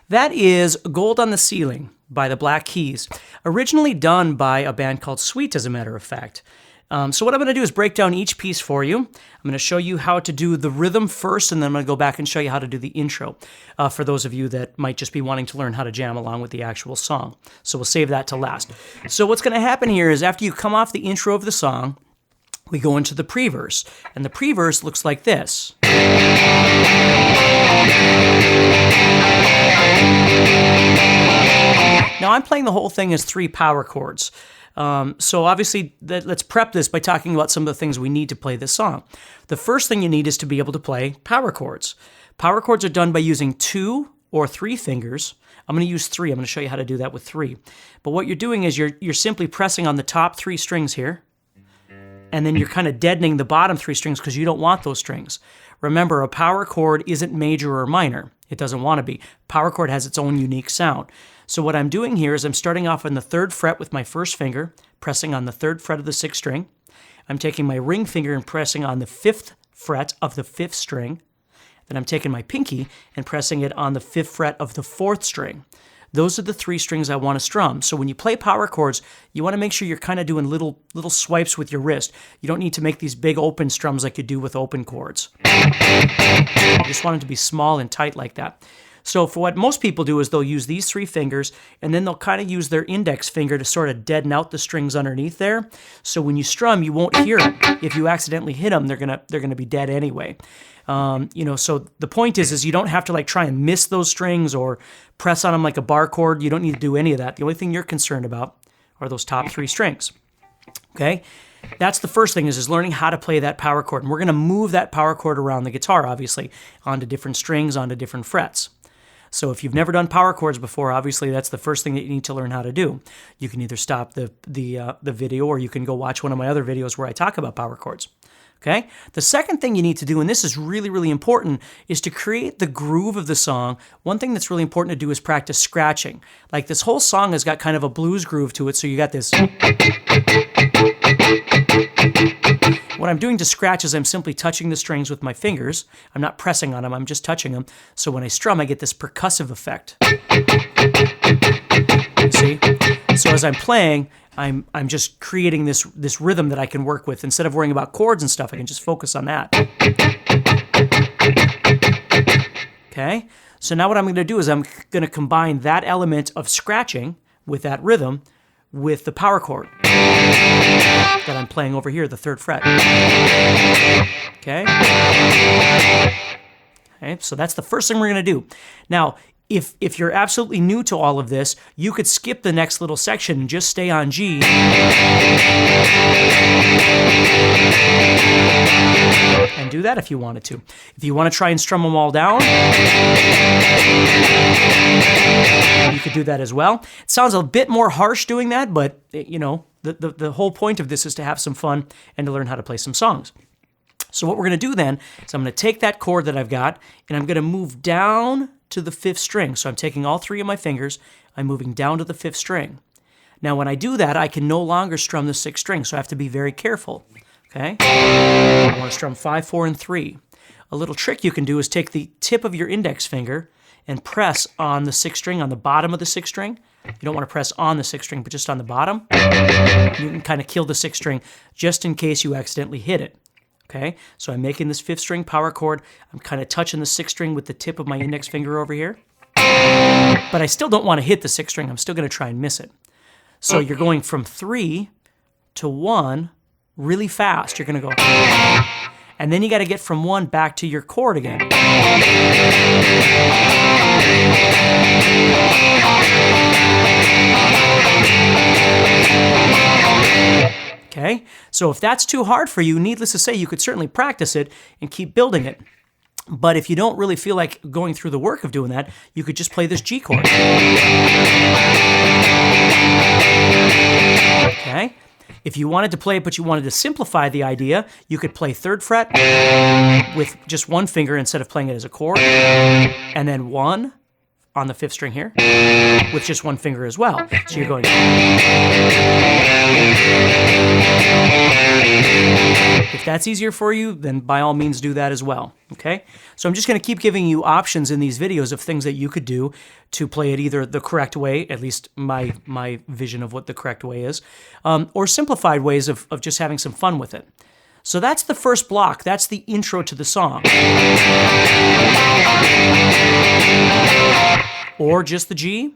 That is Gold on the Ceiling by the Black Keys, originally done by a band called Sweet, as a matter of fact. So what I'm going to do is break down each piece for you. I'm going to show you how to do the rhythm first, and then I'm going to go back and show you how to do the intro for those of you that might just be wanting to learn how to jam along with the actual song. So we'll save that to last. So what's going to happen here is after you come off the intro of the song, we go into the pre-verse, and the pre-verse looks like this. Now I'm playing the whole thing as 3 power chords. So obviously, let's prep this by talking about some of the things we need to play this song. The first thing you need is to be able to play power chords. Power chords are done by using 2 or 3 fingers. I'm going to use 3. I'm going to show you how to do that with 3. But what you're doing is you're simply pressing on the top 3 strings here, and then you're kind of deadening the bottom 3 strings because you don't want those strings. Remember, a power chord isn't major or minor. It doesn't want to be. Power chord has its own unique sound. So what I'm doing here is I'm starting off on the 3rd fret with my first finger, pressing on the 3rd fret of the 6th string. I'm taking my ring finger and pressing on the 5th fret of the 5th string. Then I'm taking my pinky and pressing it on the 5th fret of the 4th string. Those are the 3 strings I want to strum. So when you play power chords, you want to make sure you're kind of doing little swipes with your wrist. You don't need to make these big open strums like you do with open chords. You just want it to be small and tight like that. So for what most people do is they'll use these 3 fingers, and then they'll kind of use their index finger to sort of deaden out the strings underneath there. So when you strum, you won't hear it. If you accidentally hit them, they're gonna be dead anyway. So the point is you don't have to like try and miss those strings or press on them like a bar chord. You don't need to do any of that. The only thing you're concerned about are those top 3 strings. Okay? That's the first thing is learning how to play that power chord. And we're going to move that power chord around the guitar, obviously, onto different strings, onto different frets. So if you've never done power chords before, obviously that's the first thing that you need to learn how to do. You can either stop the video, or you can go watch one of my other videos where I talk about power chords. Okay? The second thing you need to do, and this is really, really important, is to create the groove of the song. One thing that's really important to do is practice scratching. Like this whole song has got kind of a blues groove to it, so you got this. What I'm doing to scratch is I'm simply touching the strings with my fingers. I'm not pressing on them, I'm just touching them. So when I strum, I get this percussive effect. See? So as I'm playing, I'm just creating this rhythm that I can work with. Instead of worrying about chords and stuff, I can just focus on that. Okay? So now what I'm going to do is I'm going to combine that element of scratching with that rhythm with the power chord that I'm playing over here, the 3rd fret. Okay? Okay, so that's the first thing we're going to do. Now, if you're absolutely new to all of this, you could skip the next little section and just stay on G. And do that if you wanted to. If you want to try and strum them all down, you could do that as well. It sounds a bit more harsh doing that, but the whole point of this is to have some fun and to learn how to play some songs. So what we're going to do then is I'm going to take that chord that I've got, and I'm going to move down to the 5th string. So I'm taking all 3 of my fingers, I'm moving down to the 5th string. Now when I do that, I can no longer strum the 6th string, so I have to be very careful. Okay? I want to strum 5, 4, and 3. A little trick you can do is take the tip of your index finger and press on the 6th string, on the bottom of the 6th string. You don't want to press on the 6th string, but just on the bottom. You can kind of kill the 6th string just in case you accidentally hit it. Okay, so I'm making this 5th string power chord. I'm kind of touching the 6th string with the tip of my index finger over here. But I still don't want to hit the 6th string. I'm still going to try and miss it. So you're going from 3 to 1 really fast. You're going to go. And then you got to get from 1 back to your chord again. Okay, so if that's too hard for you, needless to say, you could certainly practice it and keep building it. But if you don't really feel like going through the work of doing that, you could just play this G chord. Okay, if you wanted to play it, but you wanted to simplify the idea, you could play 3rd fret with just 1 finger instead of playing it as a chord, and then 1 on the 5th string here with just one finger as well. So you're going. If that's easier for you, then by all means do that as well, okay? So I'm just going to keep giving you options in these videos of things that you could do to play it either the correct way, at least my vision of what the correct way is, or simplified ways of just having some fun with it. So that's the first block. That's the intro to the song. Or just the G,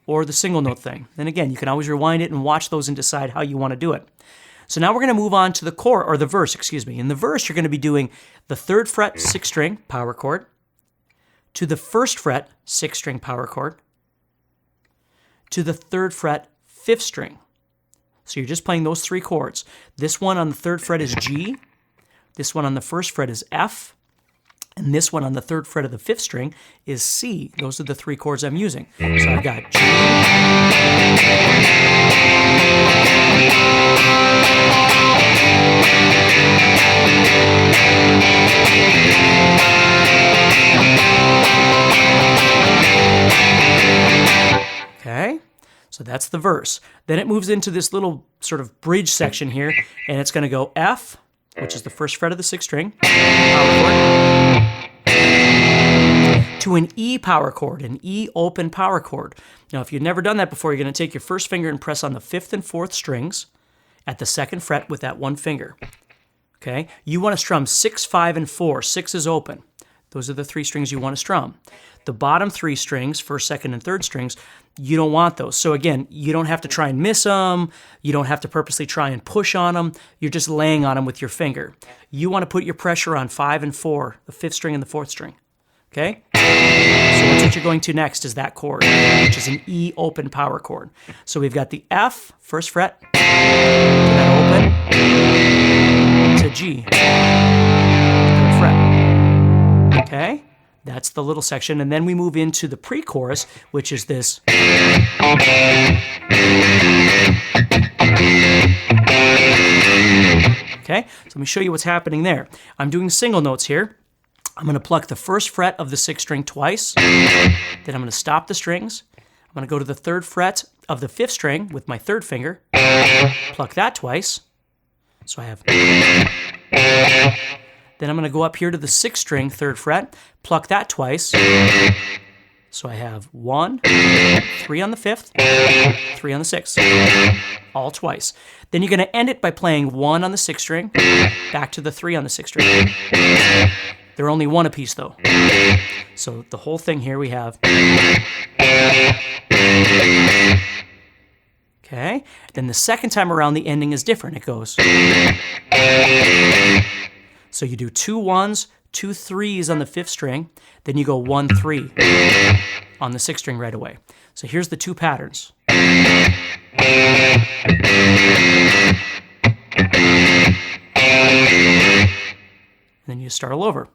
or the single note thing. And again, you can always rewind it and watch those and decide how you want to do it. So now we're going to move on to the chord, or the verse, excuse me. In the verse, you're going to be doing the 3rd fret 6th string power chord, to the 1st fret 6th string power chord, to the 3rd fret 5th string. So you're just playing those 3 chords. This one on the 3rd fret is G, this one on the 1st fret is F, and this one on the 3rd fret of the 5th string is C. Those are the 3 chords I'm using. So I've got G, okay, so that's the verse. Then it moves into this little sort of bridge section here, and it's going to go F, which is the 1st fret of the 6th string, power chord, to an E power chord, an E open power chord. Now, if you've never done that before, you're going to take your first finger and press on the 5th and 4th strings at the 2nd fret with that one finger. Okay, you want to strum 6, 5, and 4. 6 is open. Those are the 3 strings you want to strum. The bottom 3 strings, 1st, 2nd, and 3rd strings, you don't want those. So again, you don't have to try and miss them. You don't have to purposely try and push on them. You're just laying on them with your finger. You want to put your pressure on 5 and 4, the 5th string and the 4th string. Okay? So that's what you're going to next is that chord, which is an E open power chord. So we've got the F, 1st fret, to that open, to G, 3rd fret. Okay? That's the little section. And then we move into the pre-chorus, which is this. Okay? So let me show you what's happening there. I'm doing single notes here. I'm going to pluck the 1st fret of the 6th string twice. Then I'm going to stop the strings. I'm going to go to the 3rd fret of the 5th string with my 3rd finger. Pluck that twice. So I have. Then I'm going to go up here to the 6th string, 3rd fret, pluck that twice. So I have 1, 3 on the 5th, 3 on the 6th, all twice. Then you're going to end it by playing 1 on the 6th string, back to the 3 on the 6th string. They're only 1 apiece though. So the whole thing here we have. Okay, then the second time around the ending is different. It goes. So you do 2 1s, 2 3s on the 5th string, then you go 1 3 on the 6th string right away. So here's the 2 patterns. And then you start all over.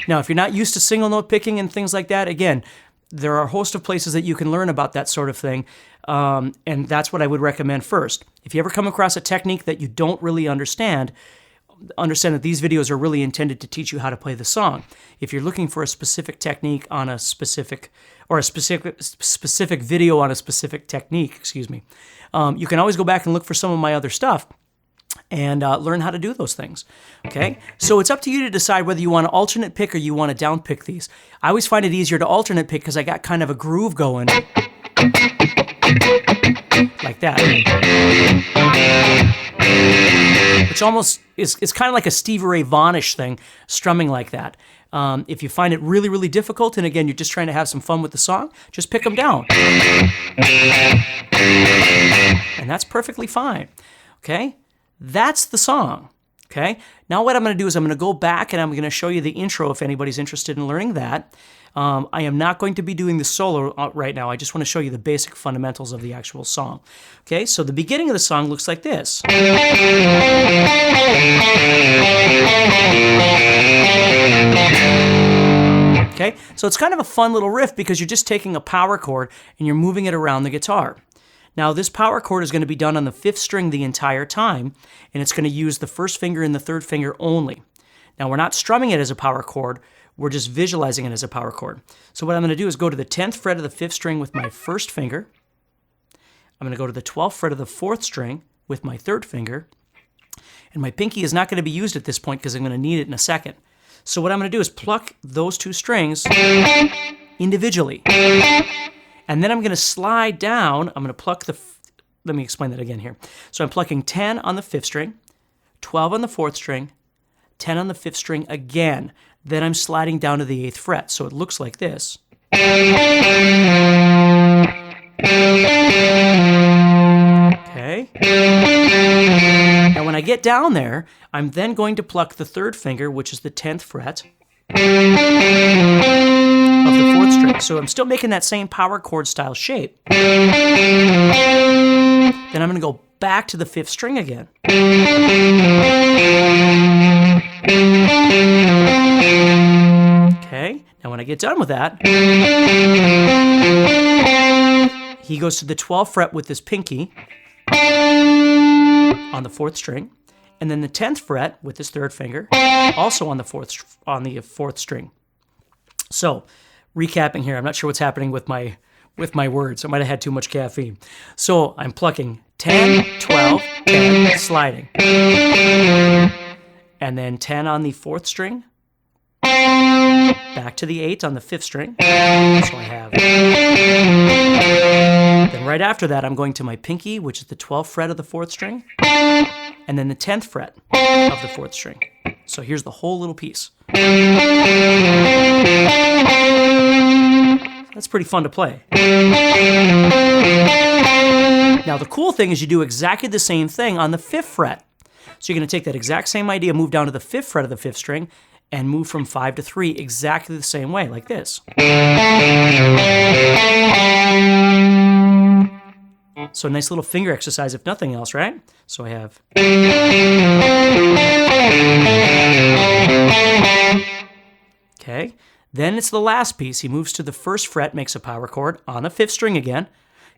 Now, if you're not used to single note picking and things like that, again, there are a host of places that you can learn about that sort of thing, and that's what I would recommend first. If you ever come across a technique that you don't really understand that these videos are really intended to teach you how to play the song. If you're looking for a specific technique on a specific, or a specific video on a specific technique, excuse me, you can always go back and look for some of my other stuff and learn how to do those things, okay? So it's up to you to decide whether you want to alternate pick or you want to down pick these. I always find it easier to alternate pick because I got kind of a groove going like that. Which almost is kind of like a Stevie Ray Vaughan-ish thing, strumming like that. If you find it really, really difficult, and again, you're just trying to have some fun with the song, just pick them down. And that's perfectly fine, okay? That's the song, okay? Now what I'm going to do is I'm going to go back and I'm going to show you the intro if anybody's interested in learning that. I am not going to be doing the solo right now. I just want to show you the basic fundamentals of the actual song. Okay, so the beginning of the song looks like this. Okay, so it's kind of a fun little riff because you're just taking a power chord and you're moving it around the guitar. Now this power chord is going to be done on the 5th string the entire time, and it's going to use the 1st finger and the 3rd finger only. Now we're not strumming it as a power chord, we're just visualizing it as a power chord. So what I'm going to do is go to the 10th fret of the 5th string with my 1st finger. I'm going to go to the 12th fret of the 4th string with my 3rd finger. And my pinky is not going to be used at this point because I'm going to need it in a second. So what I'm going to do is pluck those 2 strings individually. And then I'm going to slide down. I'm going to pluck let me explain that again here. So I'm plucking 10 on the 5th string, 12 on the 4th string, 10 on the 5th string again. Then I'm sliding down to the 8th fret. So it looks like this. Okay. Now when I get down there, I'm then going to pluck the 3rd finger, which is the 10th fret of the 4th string. So I'm still making that same power chord style shape. Then I'm going to go back to the 5th string again. Okay, now when I get done with that, he goes to the 12th fret with his pinky on the 4th string, and then the 10th fret with his 3rd finger, also on the 4th string. So, recapping here, I'm not sure what's happening with my words. I might have had too much caffeine. So I'm plucking 10, 12, 10, sliding, and then 10 on the 4th string, back to the 8 on the 5th string. So I have. Then right after that, I'm going to my pinky, which is the 12th fret of the 4th string, and then the 10th fret of the 4th string. So here's the whole little piece. That's pretty fun to play. Now the cool thing is you do exactly the same thing on the 5th fret. So you're going to take that exact same idea, move down to the 5th fret of the 5th string, and move from 5 to 3 exactly the same way, like this. So a nice little finger exercise, if nothing else, right? So I have. Okay. Then it's the last piece. He moves to the 1st fret, makes a power chord on the 5th string again.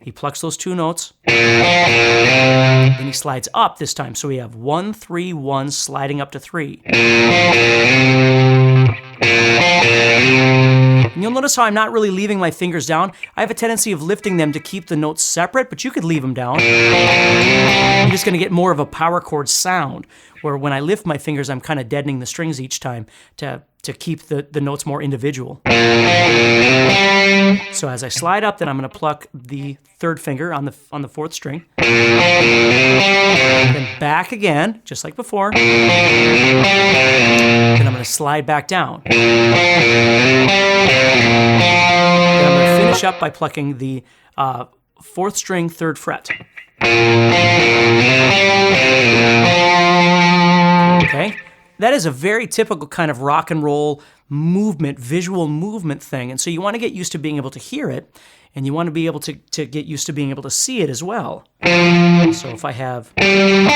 He plucks those 2 notes. Then he slides up this time. So we have 1, 3, 1, sliding up to 3. And you'll notice how I'm not really leaving my fingers down. I have a tendency of lifting them to keep the notes separate, but you could leave them down. You're just going to get more of a power chord sound, where when I lift my fingers, I'm kind of deadening the strings each time to keep the notes more individual. So as I slide up, then I'm going to pluck the 3rd finger on the 4th string. Then back again, just like before. Then I'm going to slide back down. Then I'm going to finish up by plucking the 4th string, 3rd fret. Okay? That is a very typical kind of rock and roll movement, visual movement thing. And so you want to get used to being able to hear it, and you want to be able to get used to being able to see it as well. So if I have. And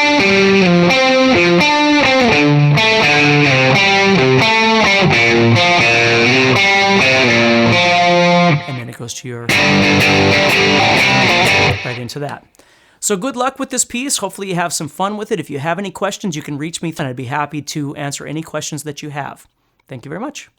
then it goes to your. Right into that. So good luck with this piece. Hopefully you have some fun with it. If you have any questions, you can reach me, and I'd be happy to answer any questions that you have. Thank you very much.